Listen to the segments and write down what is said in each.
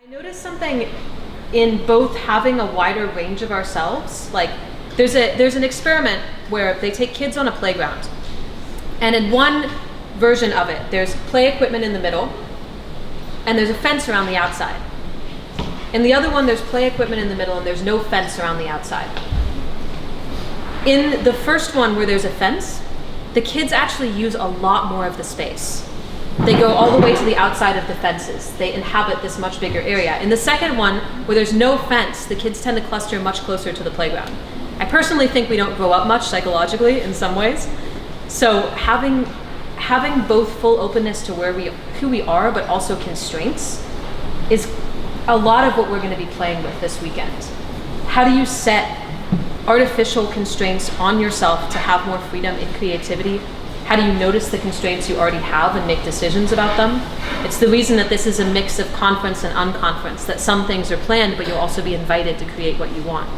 I noticed something in both having a wider range of ourselves. Like there's an experiment where they take kids on a playground, and in one version of it, there's play equipment in the middle, and there's a fence around the outside. In the other one, there's play equipment in the middle, and there's no fence around the outside. In the first one where there's a fence, the kids actually use a lot more of the space. They go all the way to the outside of the fences. They inhabit this much bigger area. In the second one, where there's no fence, the kids tend to cluster much closer to the playground. I personally think we don't grow up much psychologically in some ways. So having both full openness to who we are, but also constraints, is a lot of what we're going to be playing with this weekend. How do you set artificial constraints on yourself to have more freedom and creativity? How do you notice the constraints you already have and make decisions about them? It's the reason that this is a mix of conference and unconference, that some things are planned, but you'll also be invited to create what you want.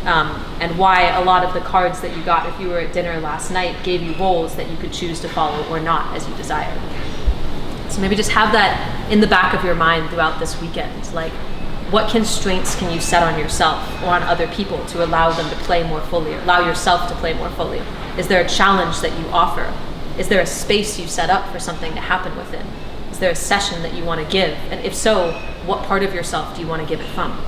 And why a lot of the cards that you got if you were at dinner last night gave you roles that you could choose to follow or not as you desired. So maybe just have that in the back of your mind throughout this weekend. Like, what constraints can you set on yourself or on other people to allow them to play more fully, or allow yourself to play more fully? Is there a challenge that you offer? Is there a space you set up for something to happen within? Is there a session that you want to give? And if so, what part of yourself do you want to give it from?